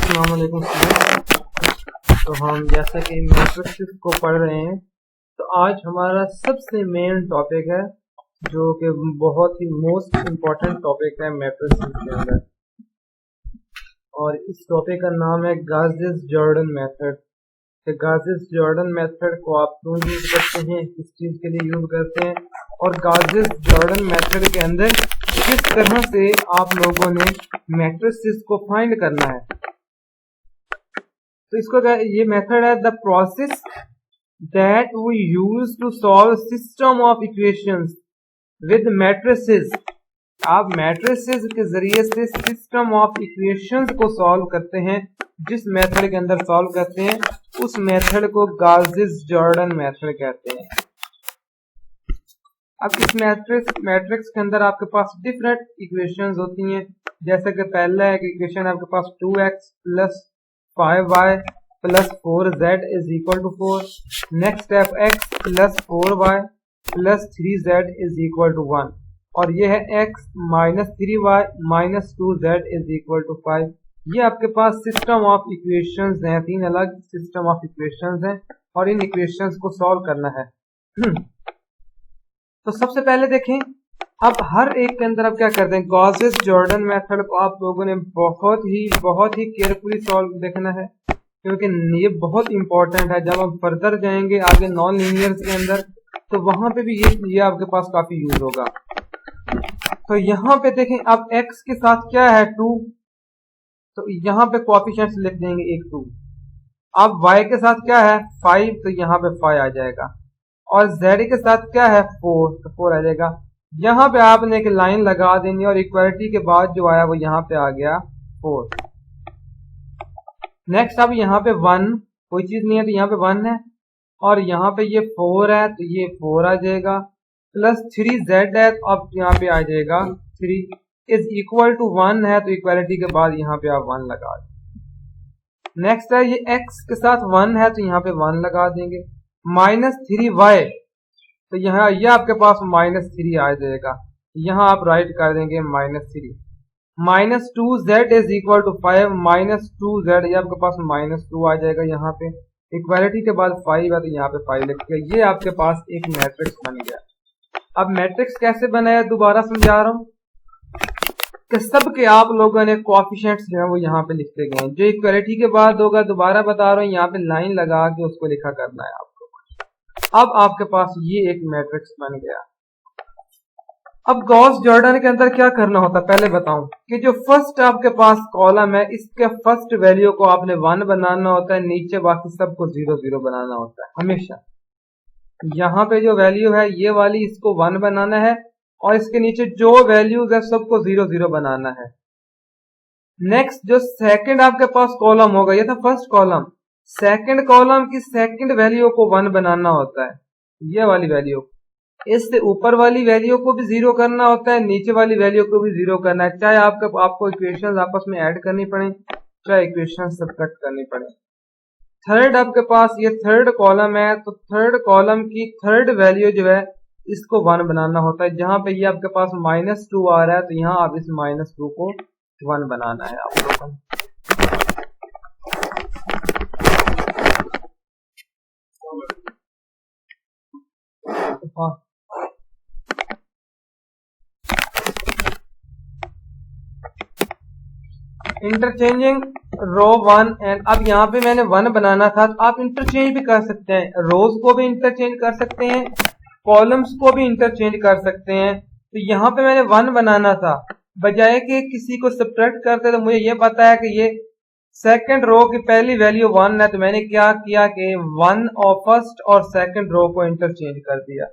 अस्सलाम वालेकुम स्टूडेंट। तो हम जैसा कि मैट्रिसेस को पढ़ रहे हैं, तो आज हमारा सबसे मेन टॉपिक है जो कि बहुत ही मोस्ट इम्पोर्टेंट टॉपिक है मैट्रिसेस के अंदर, और इस टॉपिक का नाम है गाउसियन जॉर्डन मेथड। तो गाउसियन जॉर्डन मेथड को आप क्यों यूज करते हैं, किस चीज़ के लिए यूज करते हैं, और गाउसियन जॉर्डन मेथड के अंदर किस तरह से आप लोगों ने मैट्रिसेस को फाइंड करना है। तो इसको ये मेथड है the process that we use to solve system of equations with matrices. आप मैट्रिसेस के जरिए से सिस्टम ऑफ इक्वेशंस को सॉल्व करते हैं। जिस मेथड के अंदर सॉल्व करते हैं उस मेथड को गाउसियन जॉर्डन मेथड कहते हैं। अब इस मैट्रिक्स के अंदर आपके पास डिफरेंट इक्वेशंस होती हैं, जैसे कि पहला एक इक्वेशन आपके पास 2x plus 5y plus 4z is equal to 4। Next step x plus 4y plus 3z is equal to 1, और ये है x minus 3y minus 2z is equal to 5। ये आपके पास सिस्टम ऑफ इक्वेशंस हैं, तीन अलग सिस्टम ऑफ इक्वेशंस हैं, और इन इक्वेशंस को सॉल्व करना है। तो सबसे पहले देखें, अब हर एक के अंदर आप क्या करते हैं, गाउसियन जॉर्डन मेथड को आप लोगों ने बहुत ही केयरफुली सॉल्व देखना है, क्योंकि ये बहुत इंपॉर्टेंट है। जब हम फर्दर जाएंगे आगे नॉन लीनियर्स के अंदर, तो वहां पे भी ये आपके पास काफी यूज होगा। तो यहाँ पे देखें, अब x के साथ क्या है 2, तो यहाँ पे कोएफिशिएंट्स लिख देंगे 1 2। अब y के साथ क्या है 5, तो यहाँ पे 5 आ जाएगा, और z के साथ क्या है 4, तो 4 आ जाएगा। यहाँ पे आपने एक लाइन लगा देनी, और इक्वालिटी के बाद जो आया वो यहाँ पे आ गया 4। नेक्स्ट अब यहाँ पे 1, कोई चीज नहीं है तो यहाँ पे 1 है, और यहाँ पे ये 4 है तो ये 4 आ जाएगा, प्लस 3z है तो अब यहाँ पे आ जाएगा 3 इज इक्वल टू 1 है, तो इक्वालिटी के बाद यहाँ पे आप 1 लगा देंगे। नेक्स्ट है ये x के साथ 1 है तो यहाँ पे 1 लगा देंगे, माइनस 3y, तो यहाँ यह आपके पास माइनस 3 आ जाएगा, यहाँ आप राइट कर देंगे minus 3। Minus 2z is equal to 5, minus 2z ये आपके पास माइनस 2 आ जाएगा, यहाँ पे इक्वालिटी के बाद 5 है तो यहाँ पे 5 लिख के ये आपके पास एक मैट्रिक्स बन गया। अब मैट्रिक्स कैसे बनाया दोबारा समझा रहा हूँ कि सब के आप लोगों ने कोएफिशिएंट्स जो है वो यहाँ पे लिखते गए हैं, जो इक्वालिटी के बाद होगा दोबारा बता रहा हूँ, यहाँ पे लाइन लगा के उसको लिखा करना है आपको। अब आपके पास ये एक मैट्रिक्स बन गया। अब गॉस जॉर्डन के अंदर क्या करना होता है पहले बताऊं कि जो फर्स्ट आपके पास कॉलम है इसके फर्स्ट वैल्यू को आपने 1 बनाना होता है, नीचे बाकी सबको 0 0 बनाना होता है हमेशा। यहाँ पे जो वैल्यू है ये वाली इसको 1 बनाना है, और इसके नीचे जो वैल्यूज है सबको 0 0 बनाना है। नेक्स्ट जो सेकंड आपके पास कॉलम होगा, ये था फर्स्ट कॉलम, सेकंड कॉलम की सेकंड वैल्यू को 1 बनाना होता है, ये वाली वैल्यू। इससे ऊपर वाली वैल्यू को भी 0 करना होता है, नीचे वाली वैल्यू को भी 0 करना है, चाहे आपको इक्वेशंस आपस में ऐड करनी पड़े, चाहे इक्वेशंस सबट्रैक्ट करनी पड़े। थर्ड आपके पास ये थर्ड कॉलम है, तो थर्ड कॉलम की थर्ड वैल्यू जो है इसको 1 बनाना होता है। जहां पे ये आपके पास -2 आ रहा है तो यहाँ आप इस -2 को 1 बनाना है आप लोगों को। इंटरचेंजिंग रो 1 एंड, अब यहाँ पे मैंने 1 बनाना था, तो आप इंटरचेंज भी कर सकते हैं, रोज को भी इंटरचेंज कर सकते हैं, कॉलम्स को भी इंटरचेंज कर सकते हैं। तो यहाँ पे मैंने 1 बनाना था, बजाय कि किसी को सब्ट्रैक्ट करते, तो मुझे ये पता है कि ये सेकंड रो की पहली वैल्यू 1 है, तो मैंने क्या किया कि 1 और फर्स्ट और सेकंड रो को इंटरचेंज कर दिया।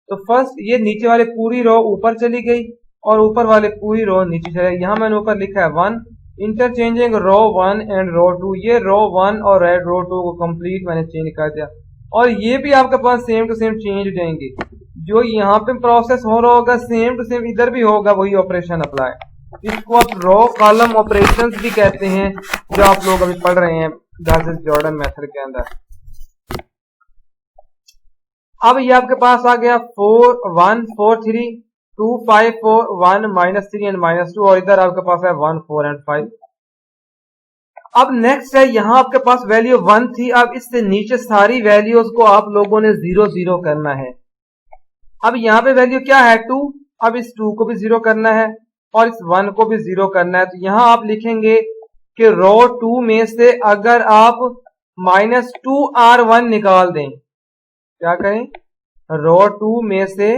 तो फर्स्ट ये नीचे वाली पूरी रो ऊपर चली गई और ऊपर वाली पूरी रो नीचे चली गई। यहाँ मैंने ऊपर लिखा है 1, इंटरचेंजिंग रो 1 एंड रो 2, ये रो 1 और रो 2 को कंप्लीट मैंने चेंज कर दिया, और ये भी आपके पास सेम टू सेम चेंज हो जाएंगे। जो यहाँ पे प्रोसेस हो रहा होगा सेम टू सेम इधर भी होगा, वही ऑपरेशन अप्लाई। इसको आप रो कॉलम ऑपरेशंस भी कहते हैं, जो आप लोग अभी पढ़ रहे हैं गाउसियन जॉर्डन मेथड के अंदर। अब ये आपके पास आ गया 4 1 4 3 2 5 4 1 -3 एंड -2, और इधर आपके पास है 1 4 एंड 5। अब नेक्स्ट है, यहाँ आपके पास वैल्यू 1 थी, अब इससे नीचे सारी वैल्यूज को आप लोगों ने 0 0 करना है। अब यहाँ पे वैल्यू क्या है 2, अब इस 2 को भी 0 करना है और इस 1 को भी 0 करना है। तो यहाँ आप लिखेंगे कि रो 2 में से अगर आप -2r1 निकाल दें, क्या करें, रो 2 में से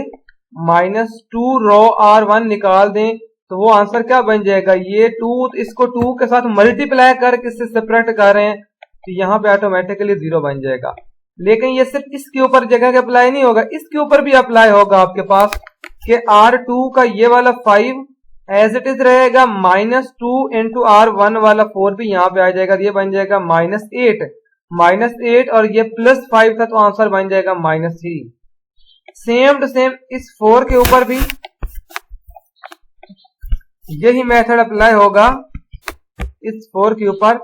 -2 रो r1 निकाल दें, तो वो आंसर क्या बन जाएगा, ये 2, इसको 2 के साथ मल्टीप्लाई करके इससे सेपरेट कर रहे हैं, तो यहाँ पे ऑटोमेटिकली 0 बन जाएगा। लेकिन ये सिर्फ इसके ऊपर जगह के अप्लाई नहीं होगा, इसके ऊपर भी अप्लाई होगा आपके पास कि R2 का ये वाला 5 एज इट इज रहेगा, -2 इंटू R1 वाला 4 भी यहाँ पे आ जाएगा, ये बन जाएगा -8 और ये +5 था, तो आंसर बन जाएगा -3। सेम टू सेम इस 4 के ऊपर भी यही मेथड अप्लाई होगा, इस 4 के ऊपर,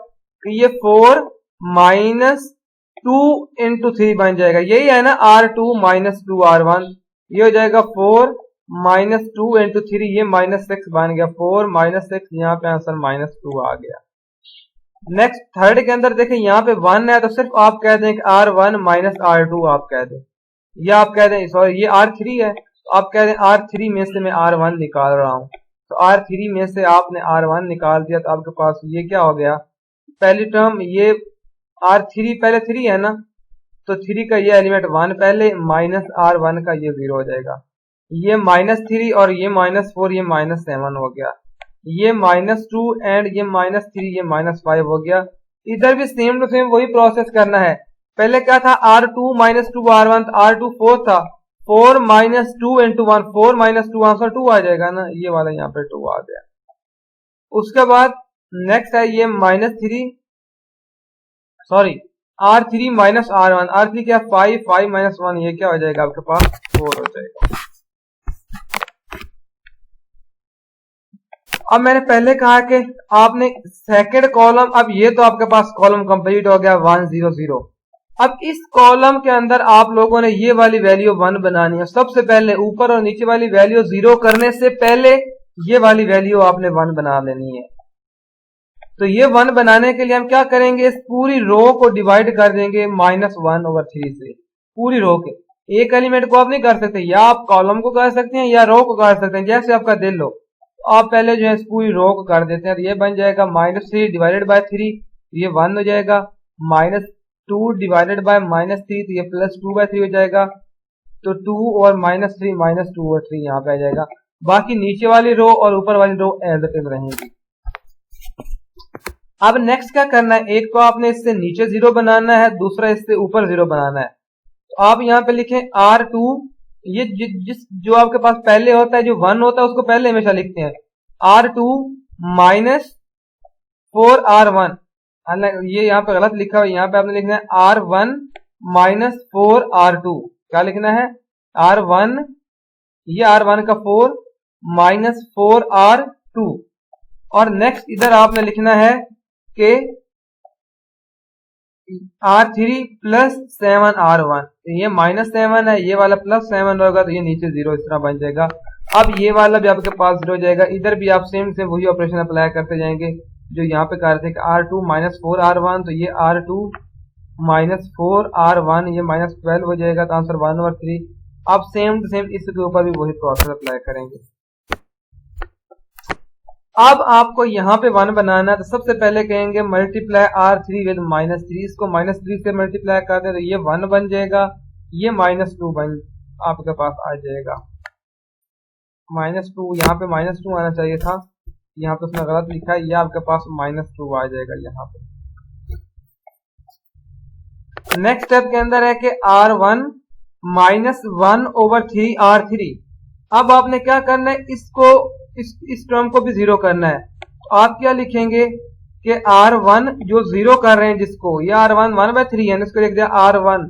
कि ये 4 -2 इंटू 3 बन जाएगा, यही है ना R2 -2 R1, ये हो जाएगा 4 -2 इंटू 3, ये -6 बन गया, 4 -6, यहाँ पे आंसर -2 आ गया। नेक्स्ट थर्ड के अंदर देखें, यहाँ पे 1 है, तो सिर्फ आप कह दें कि R1 -R2 आप कह दें, या आप कह दें सॉरी ये R3 है, तो आप कह दें R3 में से मैं R1 निकाल रहा हूं, तो R3 में से आपने R1 निकाल दिया, तो आपके पास ये क्या हो गया, पहली टर्म ये R3 पहले 3 है ना, तो 3 का ये एलिमेंट 1 पहले, -R1 का ये 0 हो जाएगा, ये -3 और ये -4, ये -7 हो गया, ये -2 एंड ये -3, ये -5 हो गया। इधर भी सेम टू सेम वही प्रोसेस करना है। पहले क्या था, R2 -2 R1, R2 4 था, 4 -2 इंटू 1, 4 -2 आंसर 2 आ जाएगा ना, ये वाला यहाँ पे 2 आ गया। उसके बाद नेक्स्ट है ये -3 सॉरी R3 -R1, R3 क्या 5 -1, ये क्या हो जाएगा आपके पास 4 हो जाएगा। अब मैंने पहले कहा कि आपने सेकंड कॉलम, अब ये तो आपके पास कॉलम कंप्लीट हो गया 1 0 0। अब इस कॉलम के अंदर आप लोगों ने ये वाली वैल्यू 1 बनानी है। सबसे पहले ऊपर और नीचे वाली वैल्यू 0 करने से पहले ये वाली वैल्यू आपने 1 बना लेनी है। तो ये 1 बनाने के लिए हम क्या करेंगे, इस पूरी रो को डिवाइड कर देंगे -1/3 से, पूरी रो के। एक एलिमेंट को आप नहीं कर सकते, या आप कॉलम को कर सकते हैं या रो को कर सकते हैं, जैसे आपका दिल हो। आप पहले जो है इस पूरी रो को कर देते हैं, तो ये बन जाएगा -3 डिवाइडेड बाय 3, ये 1 हो जाएगा, -2 डिवाइडेड बाय -3, तो ये +2/3 हो जाएगा, तो 2 और -3 -2/3 यहाँ पे आ जाएगा। बाकी नीचे वाली रो और ऊपर वाली रो एज इट इज रहेंगी। अब नेक्स्ट क्या करना है, एक तो आपने इससे नीचे 0 बनाना है, दूसरा इससे ऊपर 0 बनाना है। तो आप यहाँ पे लिखें R2, ये जो आपके पास पहले होता है, जो 1 होता है उसको पहले हमेशा लिखते हैं, R2 -4 R1, ये यहाँ पे गलत लिखा हुआ है, यहाँ पे आपने लिखना है R1 -4 R2। क्या लिखना है, R1, ये R1 का 4 -4 R2, और नेक्स्ट इधर आपने लिखना है कि R3 +7 R1, ये -7 है, ये वाला +7 होगा, तो ये नीचे 0 इस तरह बन जाएगा। अब ये वाला भी आपके पास 0 हो जाएगा। इधर भी आप सेम से वही ऑपरेशन अप्लाई करते जाएंगे जो यहाँ पे करते हैं, R2 -4 R1, तो ये R2 -4 R1, ये -12 हो जाएगा, तो आंसर 1/3। आप सेम टू सेम इसके ऊपर भी वही प्रोसेस अप्लाई करेंगे। अब आपको यहाँ पे 1 बनाना है, तो सबसे पहले कहेंगे मल्टीप्लाई R3 विद -3, इसको -3 से मल्टीप्लाई कर दें, तो ये 1 बन जाएगा, ये -2 बन आपके पास आ जाएगा, -2, यहाँ पे -2 आना चाहिए था, यहाँ पे उसने गलत लिखा है, ये आपके पास -2 आ जाएगा यहाँ पे। नेक्स्ट स्टेप के अंदर है कि R1 -1/3 R3। अब आपने क्या करना है, इसको इस टर्म को भी 0 करना है। तो आप क्या लिखेंगे कि R1 जो 0 कर रहे हैं जिसको, ये R1 1/3 है, इसको लिख दिया R1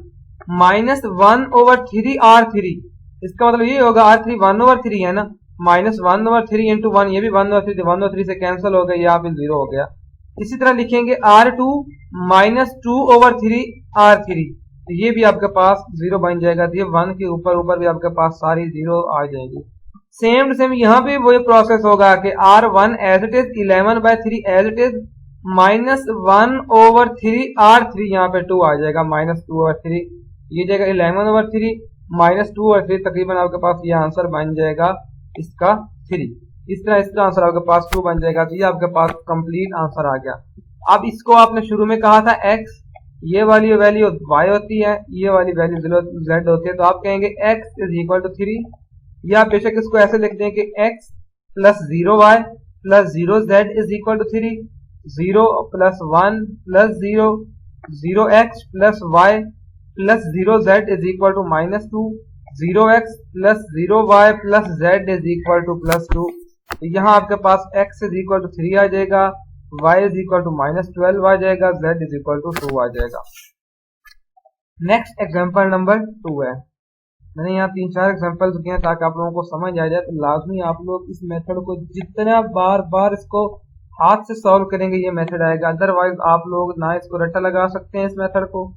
-1/3 R3। इसका मतलब ये होगा R3 1/3 है ना, -1/3 इंटू 1, ये भी 1/3, 1/3 से कैंसिल हो गया, यहाँ पे 0 हो गया। इसी तरह लिखेंगे R2 -2/3 R3, तो ये भी आपके पास 0 बन जाएगा, तो ये 1 के ऊपर भी आपके पास सारी 0 आ जाएंगी। सेम टू सेम यहाँ पे वही प्रोसेस होगा कि R1 as it is 11/3 as it is -1/3 R3 यहाँ पे 2 आ जाएगा, -2/3 ये जाएगा 11/3 -2/3, तकरीबन आपके पास ये आंसर बन जाएगा इसका 3। इस तरह इसका आंसर आपके पास 2 बन जाएगा। तो ये आपके पास कंप्लीट आंसर आ गया। अब इसको आपने शुरू में कहा था x, ये वाली वैल्यू y होती है, ये वाली वैल्यू z होती है, तो आप कहेंगे x = 3, या बेशक इसको ऐसे लिख दें कि x + 0y + 0z = 3, 0 + 1 + 0, 0x + y + 0z = -2, 0x + 0y + z = +2। तो यहाँ आपके पास x = 3 आ जाएगा, y = -12 आ जाएगा, z = 2 आ जाएगा। नेक्स्ट एग्जांपल नंबर 2 है। मैंने यहाँ 3-4 एग्जांपल्स किए हैं ताकि आप लोगों को समझ आ जाए। तो लाजमी आप लोग इस मेथड को जितना बार इसको हाथ से सॉल्व करेंगे ये मेथड आएगा, अदरवाइज आप लोग ना इसको रट्टा लगा सकते हैं इस मेथड को,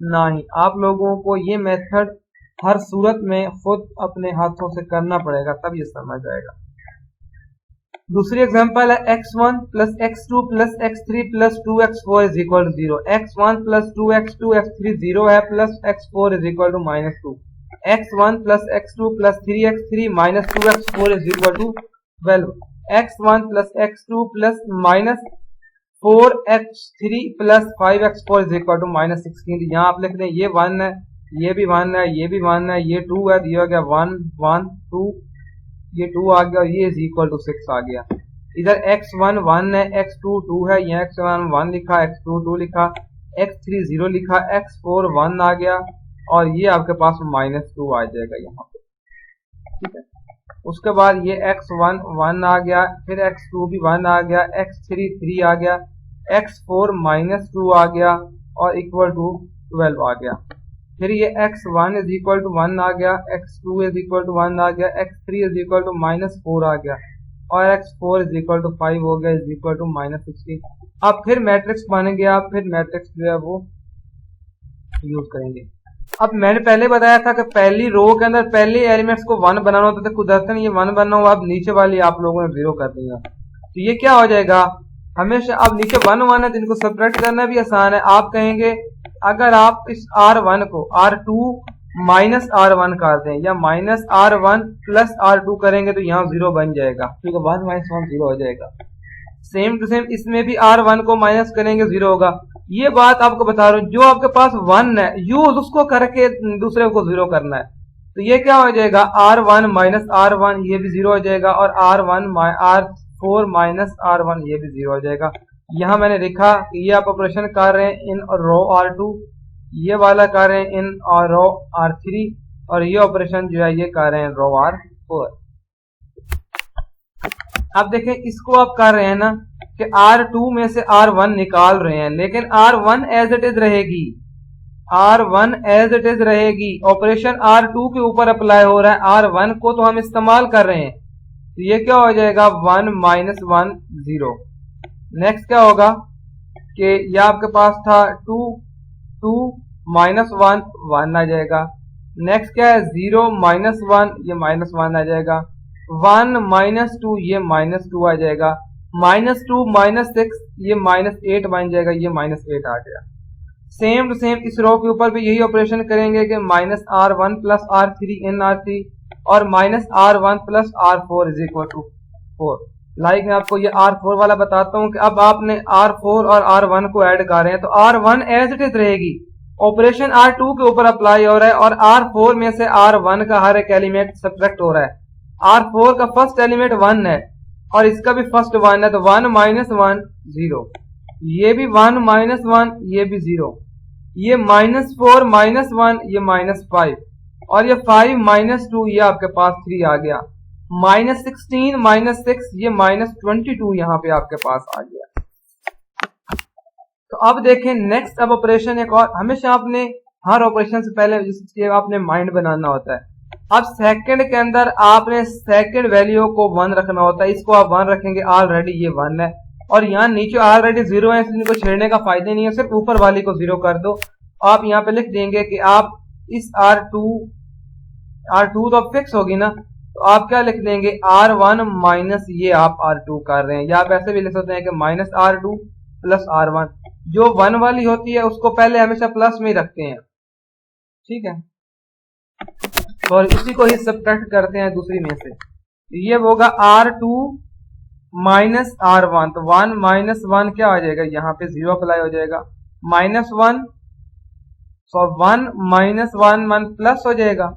ना ही आप लोगों को ये मेथड हर सूरत में खुद अपने हाथों से करना पड़ेगा, तब ये समझ आएगा। दूसरी एग्जांपल है x1 + x2 + x3 + 2x4 = 0, x1 + 2x2 x3 0 है, + x4 = -2, x1 + x2 + 3x3 - 2x4 = 12, x1 + x2 + -4x3 + 5x4 = -16। यहाँ आप लिख दें ये 1 है, ये भी 1 है, ये भी 1 है, ये 2 है, ये हो गया 1 1 2, ये 2 आ गया और ये = 6 आ गया। इधर x1 1 है, x2 2 है, यहाँ x1 1 लिखा, x2 2 लिखा, x3 0 लिखा, x4 1 आ गया और ये आपके पास -2 आ जाएगा यहाँ पे, ठीक है। उसके बाद ये x1 1 आ गया, फिर x2 भी 1 आ गया, x3 3 आ गया, x4 -2 आ गया और = 12 आ गया। फिर ये x1 = 1 आ गया, x2 = 1 आ गया, x3 = -4 आ गया और x4 = 5 हो गया, -16। अब फिर मैट्रिक्स बन गया, फिर मैट्रिक्स जो है वो यूज करेंगे। अब मैंने पहले बताया था कि पहली रो के अंदर पहले एलिमेंट्स को 1 बनाना होता था, कुदरतन ये 1 बनना हुआ, अब नीचे वाली आप लोगों ने 0 कर दिया। तो ये क्या हो जाएगा, हमेशा अब नीचे 1 1 है, जिनको सब्ट्रैक्ट करना भी आसान है। आप कहेंगे अगर आप इस R1 को R2 - R1 कर दें या -R1 + R2 करेंगे तो यहाँ 0 बन जाएगा, क्योंकि 1 - 1 0 हो जाएगा। सेम टू सेम इसमें भी R1 को माइनस करेंगे 0 होगा। ये बात आपको बता रहा हूँ, जो आपके पास 1 है यूज उसको करके दूसरे को 0 करना है। तो ये क्या हो जाएगा, R1 - R1 ये भी 0 हो जाएगा और R4 - R1 ये भी 0 हो जाएगा। यहाँ मैंने लिखा कि ये आप ऑपरेशन कर रहे हैं इन रो R2, ये वाला कर रहे हैं इन रो R3 और ये ऑपरेशन जो है ये कर रहे हैं रो R4। अब देखें इसको आप कर रहे हैं ना कि R2 में से R1 निकाल रहे हैं, लेकिन R1 एज इट इज रहेगी, R1 एज इट इज रहेगी। ऑपरेशन R2 के ऊपर अप्लाई हो रहा है, R1 को तो हम इस्तेमाल कर रहे हैं। तो ये क्या हो जाएगा 1 - 1 0। नेक्स्ट क्या होगा कि यह आपके पास था 2 2 - 1 1 आ जाएगा। नेक्स्ट क्या है 0 - 1 ये -1 आ जाएगा, 1 - 2 ये -2 आ जाएगा, -2 - 6 ये -8 बन जाएगा, ये -8 आ गया। सेम टू सेम इस रो के ऊपर भी यही ऑपरेशन करेंगे कि -R1 + R3 इन R3 और -R1 + R4 = 4। लाइक मैं आपको ये R4 वाला बताता हूँ कि अब आपने R4 और R1 को ऐड कर रहे हैं तो R1 एज इट इज रहेगी, ऑपरेशन R2 के ऊपर अप्लाई हो रहा है और R4 में से R1 का हर एक एलिमेंट सब्ट्रैक्ट हो रहा है। R4 का फर्स्ट एलिमेंट 1 है और इसका भी फर्स्ट 1 है, तो 1 - 1 0, ये भी 1 - 1 ये भी 0, ये -4 - 1 ये -5 और ये 5 - 2 ये आपके पास 3 आ गया, -16 - 6 ये -22 यहाँ पे आपके पास आ गया। तो अब देखें नेक्स्ट, अब ऑपरेशन एक और, हमेशा आपने हर ऑपरेशन से पहले जिसके आपने माइंड बनाना होता है। अब सेकंड के अंदर आपने सेकंड वैल्यू को 1 रखना होता है, इसको आप 1 रखेंगे, ऑलरेडी ये 1 है और यहाँ नीचे ऑलरेडी 0 है, इसलिए इनको छेड़ने का फायदा नहीं है, सिर्फ ऊपर वाली को 0 कर दो। आप यहाँ पे लिख देंगे कि आप इस R2 तो फिक्स होगी ना, तो आप क्या लिख देंगे R1 माइनस ये आप R2 कर रहे हैं, या आप ऐसे भी लिख सकते हैं कि -R2 प्लस R1। जो 1 वाली होती है उसको पहले हमेशा प्लस में ही रखते हैं, ठीक है, और इसी को ही सब्ट्रैक्ट करते हैं दूसरी में से। ये होगा R2 माइनस R1, तो 1 माइनस 1 क्या आ जाएगा, यहाँ पे 0 अप्लाई हो जाएगा, -1, सो 1 माइनस 1 प्लस हो जाएगा,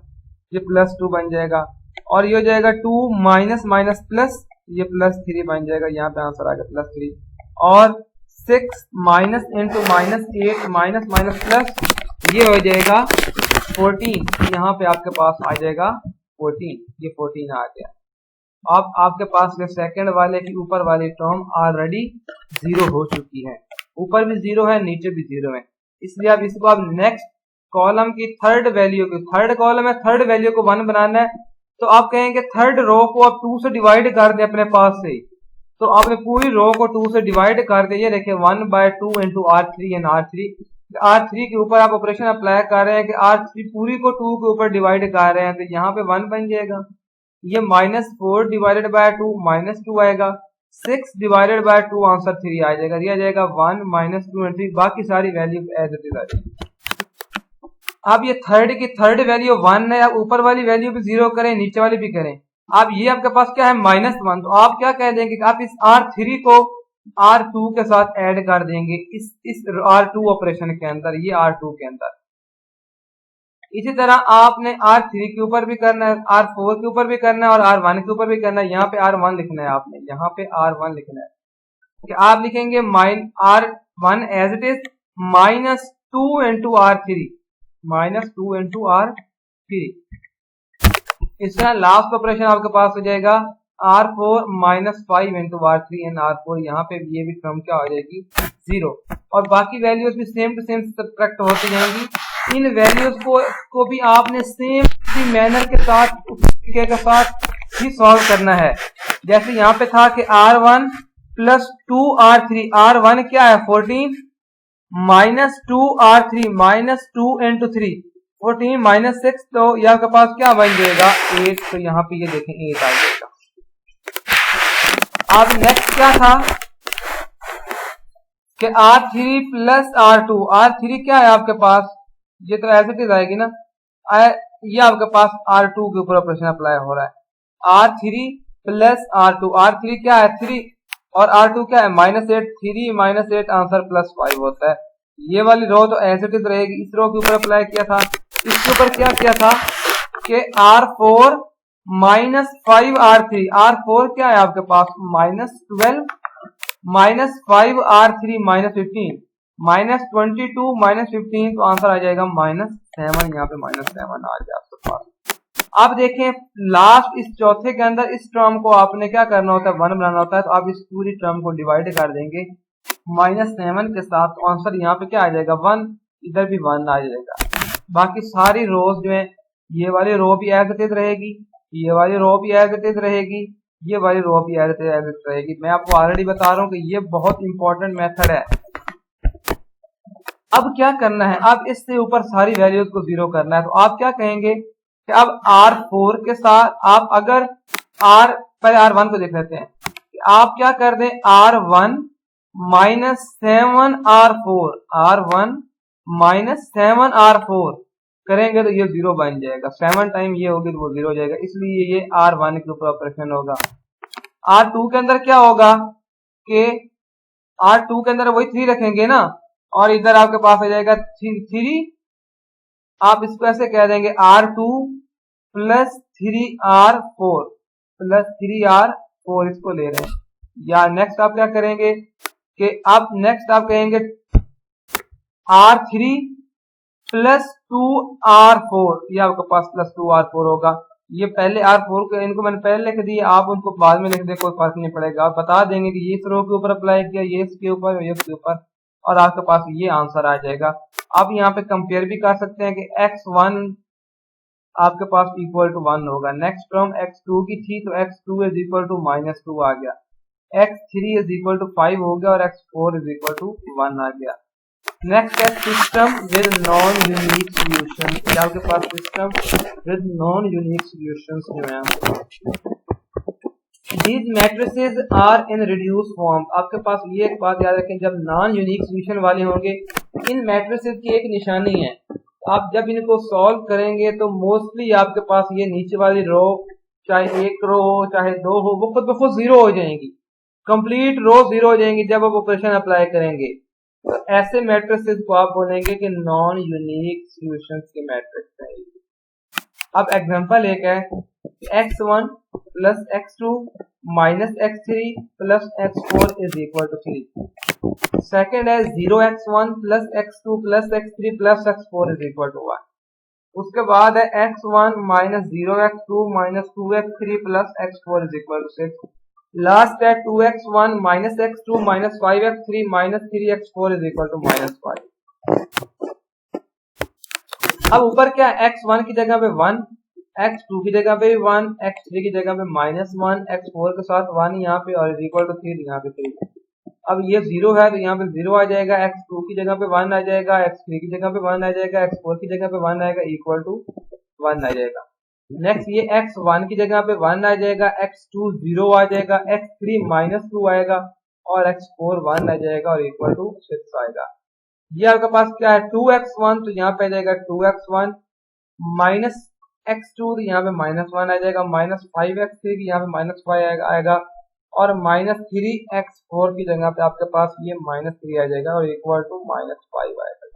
ये +2 बन जाएगा, और ये हो जाएगा 2 माइनस माइनस प्लस, ये +3 बन जाएगा, यहाँ पे आंसर आ गया +3। और 6 minus into -8 minus minus plus, ये हो जाएगा 14, यहाँ पे आपके पास आ जाएगा 14, ये 14 आ गया। अब आपके पास में सेकंड वाले की ऊपर वाली टर्म ऑलरेडी 0 हो चुकी है, ऊपर भी 0 है नीचे भी 0 है, इसलिए अब इसको आप नेक्स्ट कॉलम की थर्ड वैल्यू की, थर्ड कॉलम है, थर्ड वैल्यू को 1 बनाना है, तो आप कहेंगे थर्ड रो को आप 2 से डिवाइड कर दें अपने पास से, तो आपने पूरी रो को 2 से डिवाइड कर दिया। ये देखिए 1/2 इंटू R3 एंड R3 के ऊपर आप ऑपरेशन अप्लाई कर रहे हैं कि R3 पूरी को 2 के ऊपर डिवाइड कर रहे हैं, तो यहाँ पे 1 बन जाएगा। ये -4 डिवाइडेड बाय 2 -2 आएगा, 6 डिवाइडेड बाय 2 आंसर 3 आ जाएगा, ये आ जाएगा 1 -2 एंड 3, बाकी सारी वैल्यू एज इट इज आ जाएगी। अब ये थर्ड की थर्ड वैल्यू 1 है, आप ऊपर वाली वैल्यू भी 0 करें, नीचे वाली भी करें। अब ये आपके पास क्या है -1, तो आप क्या कह देंगे कि आप इस R3 को R2 के साथ ऐड कर देंगे इस R2 ऑपरेशन के अंदर, ये R2 के अंदर। इसी तरह आपने R3 के ऊपर भी करना है, R4 के ऊपर भी करना है और R1 के ऊपर भी करना है। यहाँ पे R1 लिखना है आपने, यहाँ पे R1 लिखना है कि आप लिखेंगे R1 as it is -2 into R3, -2 into R3। इस तरह लास्ट ऑपरेशन आपके पास हो जाएगा R4 -5 into R3 and R4, यहाँ पे ये भी टर्म क्या हो जाएगी 0, और बाकी वैल्यूज भी सेम टू सेम सब्ट्रैक्ट होती जाएंगी। इन वैल्यूज को भी आपने सेम मैनर के साथ ही सॉल्व करना है। जैसे यहाँ पे था कि R1 प्लस 2 R3, R1 क्या है 14 -2 R3 -2 इंटू 3, 14 -6, तो ये आपके पास क्या बन जाएगा 8, तो यहाँ पे ये देखें 8 आ जाएगा। अब नेक्स्ट क्या था कि R3 प्लस R2, R3 क्या है आपके पास, ये तो एज इट इज आएगी ना, ये आपके पास R2 के ऊपर ऑपरेशन अप्लाई हो रहा है। R3 प्लस R2, R3 क्या है 3 और R2 क्या है -8, 3 -8 आंसर +5 होता है। ये वाली रो तो एज इट इज रहेगी। इस रो के ऊपर अप्लाई किया था, इसके ऊपर क्या किया था कि R4 -5 R3, R4 क्या है आपके पास -12 -5 R3 -15, -22 -15, तो आंसर आ जाएगा -7, यहाँ पे -7 आ जाए आपके पास। अब देखें लास्ट इस चौथे के अंदर इस टर्म को आपने क्या करना होता है 1 बनाना होता है, तो आप इस पूरी टर्म को डिवाइड कर देंगे -7 के साथ, तो आंसर यहाँ पे क्या आ जाएगा 1, इधर भी 1 आ जाएगा। बाकी सारी रोज जो है, ये वाली रो भी एज इट इज रहेगी, ये वाली रो भी एज इट इज रहेगी, ये वाली रो भी एज इट इज रहेगी। मैं आपको ऑलरेडी बता रहा हूँ कि ये बहुत इंपॉर्टेंट मेथड है। अब क्या करना है, अब इससे ऊपर सारी वैल्यूज को 0 करना है, तो आप क्या कहेंगे कि अब R4 के साथ आप अगर पहले R1 को देख लेते हैं, आप क्या कर दें R1 -7 R4, R1 -7 R4 करेंगे तो ये 0 बन जाएगा, 7 टाइम ये होगी तो वो 0 हो जाएगा, इसलिए ये R1 के ऊपर ऑपरेशन होगा। R2 के अंदर क्या होगा कि R2 के अंदर वही 3 रखेंगे ना, और इधर आपके पास आ जाएगा 3, आप इसको ऐसे कह देंगे R2 plus 3R4 plus 3R4, इसको ले रहे हैं। या नेक्स्ट आप क्या करेंगे कि आप नेक्स्ट आप कहेंगे R3 प्लस 2R4, ये आपके पास प्लस 2R4 होगा। ये पहले R4 को इनको मैंने पहले लिख दिया, आप उनको बाद में लिख दे, कोई फर्क नहीं पड़ेगा। आप बता देंगे कि ये इस रो के ऊपर अप्लाई किया, ये इसके ऊपर, ये इसके ऊपर, और आपके पास ये आंसर आ जाएगा। आप यहाँ पे कंपेयर भी कर सकते हैं कि x1 आपके पास इक्वल टू 1 होगा, नेक्स्ट टर्म x2 की थी तो x2 इज इक्वल टू -2 आ गया, x3 इज इक्वल टू 5 हो गया और x4 इज इक्वल टू 1 आ गया। नेक्स्ट है system with non unique solution. आपके पास system with non unique solutions जो है These matrices are in reduced form. आपके पास ये एक बात याद रखें, जब नॉन यूनिक सोल्यूशन वाले होंगे, इन मैट्रिसेस की एक निशानी है, आप जब इनको सॉल्व करेंगे तो मोस्टली आपके पास ये नीचे वाली रो, चाहे एक रो हो चाहे दो हो, वो खुद ब खुद जीरो हो जाएंगी, कंप्लीट रो जीरो हो जाएंगी जब आप ऑपरेशन अप्लाई करेंगे। तो ऐसे मैट्रिसेस को आप बोलेंगे कि नॉन यूनिक सॉल्यूशंस की मैट्रिक्स है। अब एग्जांपल एक है x1 plus x2 minus x3 plus x4 is equal to 3। Second है 0x1 plus x2 plus x3 plus x4 is equal to 1। उसके बाद है x1 minus 0x2 minus 2x3 plus x4 is equal to 6। Last है 2x1 minus x2 minus 5x3 minus 3x4 is equal to -5। अब ऊपर क्या है, x1 की जगह पे 1, x2 की जगह पे 1, x3 की जगह पे -1, x4 के साथ 1 यहाँ पे और इज इक्वल टू 3 यहाँ पे 3। अब ये 0 है तो यहाँ पे 0 आ जाएगा, x2 की जगह पे 1 आ जाएगा, x3 की जगह पे 1 आ जाएगा, x4 की जगह पे 1 आएगा, इक्वल टू 1 आ जाएगा। नेक्स्ट ये x1 की जगह पे 1 आ जाएगा, x2 0 आ जाएगा, x3 -2 आएगा और x4 1 आ जाएगा और इक्वल टू 6 आएगा। ये आपके पास क्या है 2x1, तो यहाँ पे आ जाएगा 2x1 माइनस x2, तो यहाँ पे -1 आ जाएगा, माइनस 5x3 की यहाँ पे -5 आएगा और माइनस 3x4 की जगह पे आपके पास ये -3 आ जाएगा और इक्वल टू -5 आएगा।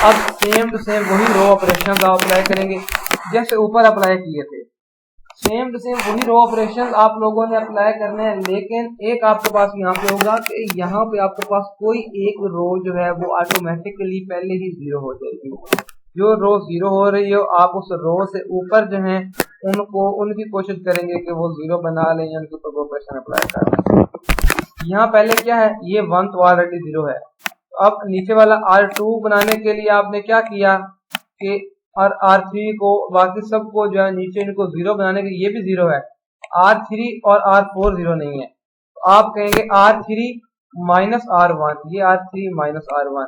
अब सेम टू सेम वही रो ऑपरेशन आप अप्लाई करेंगे जैसे ऊपर अप्लाई किए थे, सेम टू सेम वही रो ऑपरेशन आप लोगों ने अप्लाई करने हैं, लेकिन एक आपके पास यहाँ पे होगा कि यहाँ पे आपके पास कोई एक रो जो है वो ऑटोमेटिकली पहले ही जीरो हो जाएगी। जो रो जीरो हो रही हो आप उस रो से ऊपर जो है उनकी कोशिश करेंगे कि वो जीरो बना लें, उनके ऊपर ऑपरेशन अप्लाई करें। यहाँ पहले क्या है, ये 1 तो ऑलरेडी जीरो है। अब नीचे वाला R2 बनाने के लिए आपने क्या किया कि और R3 को बाकी सबको जो है नीचे इनको जीरो बनाने के लिए, ये भी जीरो है, R3 और R4 जीरो नहीं है, तो आप कहेंगे R3 माइनस R1, ये R3 माइनस R1।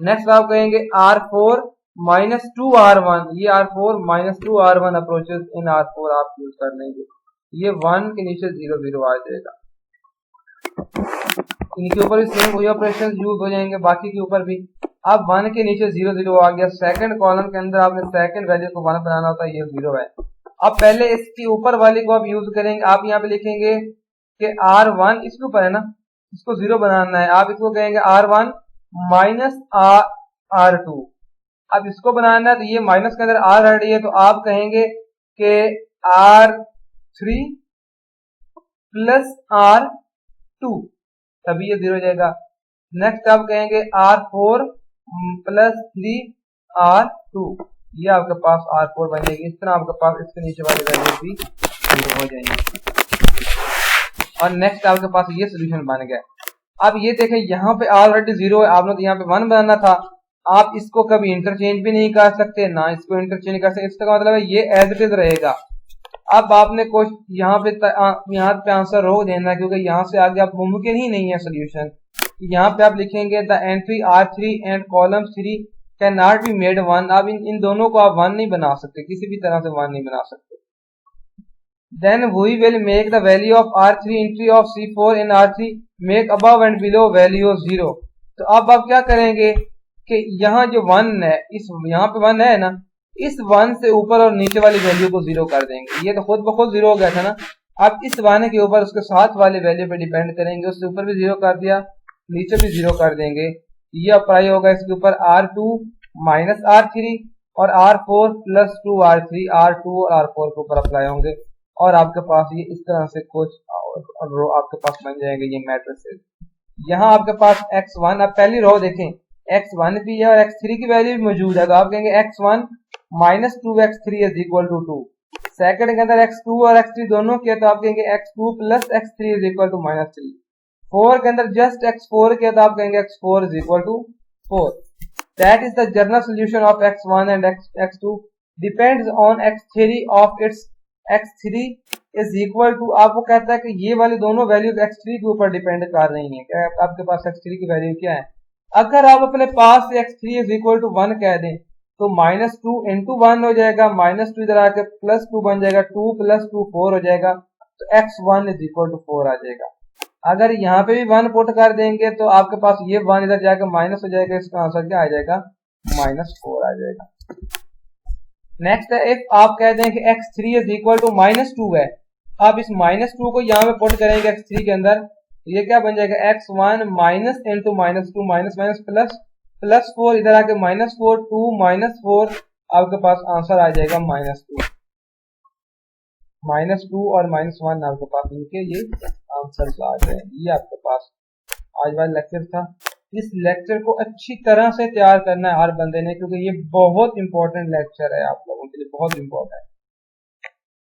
नेक्स्ट आप कहेंगे R4 माइनस 2R1, ये R4 माइनस 2R1 अप्रोचेस इन R4 आप यूज कर लेंगे, ये 1 के नीचे 0 0 आ जाएगा। इनके ऊपर भी सेम वही ऑपरेशन यूज हो जाएंगे, बाकी के ऊपर भी। अब 1 के नीचे 0 0 आ गया, सेकंड कॉलम के अंदर आपने सेकंड वैल्यू को 1 बनाना होता है, ये 0 है। अब पहले इसके ऊपर वाले को आप यूज करेंगे, आप यहाँ पे लिखेंगे कि R1 इसके ऊपर है ना, इसको 0 बनाना है, आप इसको कहेंगे R1 माइनस R2। अब इसको बनाना है तो ये माइनस के अंदर R रेडी है, तो आप कहेंगे कि R3 प्लस R2, तभी ये 0 हो जाएगा। नेक्स्ट आप कहेंगे R4 प्लस 3R2, ये आपके पास R4 बनेगी। इस तरह आपके पास इसके नीचे वाली वैल्यू भी 0 हो जाएंगी और नेक्स्ट आपके पास ये सोल्यूशन बन गया। अब ये देखें यहाँ पे ऑलरेडी 0 है, आपने तो यहाँ पे 1 बनाना था, आप इसको कभी इंटरचेंज भी नहीं कर सकते, ना इसको इंटरचेंज कर सकते, इसका मतलब है ये एज इट इज रहेगा। अब आपने कुछ यहाँ पे आंसर रो देना, क्योंकि यहाँ से आगे आप मुमकिन ही नहीं है सोल्यूशन। यहाँ पे आप लिखेंगे the entry R3 and column 3 can not be made 1। अब इन दोनों को आप 1 नहीं बना सकते, किसी भी तरह से 1 नहीं बना सकते। Then we will make the value of R3 entry of C4 in R3 make above and below value of 0। तो अब आप क्या करेंगे कि यहाँ जो 1 है, इस यहाँ पे 1 है ना, इस 1 से ऊपर और नीचे वाली वैल्यू को 0 कर देंगे। ये तो खुद ब खुद 0 हो गया था ना, अब इस 1 के ऊपर उसके साथ वाले वैल्यू पे डिपेंड करेंगे, उससे ऊपर भी 0 कर दिया, नीचे भी 0 कर देंगे। ये अप्लाई होगा इसके ऊपर R2 माइनस R3 और R4 प्लस 2R3, R2 और R4 के ऊपर अप्लाई होंगे और आपके पास ये इस तरह से कुछ रो आपके पास बन जाएंगे ये मैट्रिसेस। यहाँ आपके पास x1, अब पहली रो देखें, x1 भी है और x3 की वैल्यू भी मौजूद है, तो आप कहेंगे x1 minus 2x3 is equal to 2। Second के अंदर x2 और x3 दोनों के, तो आप कहेंगे x2 plus x3 is equal to -3। 4 के अंदर जस्ट x4 के, तो आप कहेंगे x4 is equal to 4। That is the general solution of x1 and x2 depends on x3 of its x3 is equal to, आपको कहता है कि ये वाली दोनों वैल्यूज x3 के ऊपर डिपेंड कर रही हैं। क्या आपके पास x3 की वैल्यू क्या है? अगर आप अपने पास से x3 इज इक्वल टू 1 कह दें तो -2 इंटू 1 हो जाएगा, -2 इधर आके +2 बन जाएगा, 2 + 2 4 हो जाएगा, तो x1 = 4 आ जाएगा। अगर यहाँ पे भी 1 पुट कर देंगे तो आपके पास ये 1 इधर जाकर माइनस हो जाएगा, इसका आंसर क्या आ जाएगा, -4 आ जाएगा। नेक्स्ट है, इफ आप कह दें कि x3 = -2 है, आप इस -2 को यहाँ पे पुट करेंगे x3 के अंदर, तो ये क्या बन जाएगा, x1 minus into -2 minus minus plus +4 इधर आके -4 2 -4, आपके पास आंसर आ जाएगा -2 और -1 आपके पास मिलके ये आंसर आ जाएंगे। ये आपके पास आज वाला लेक्चर था। इस लेक्चर को अच्छी तरह से तैयार करना है हर बंदे ने, क्योंकि ये बहुत इंपॉर्टेंट लेक्चर है, आप लोगों के लिए बहुत इंपॉर्टेंट है।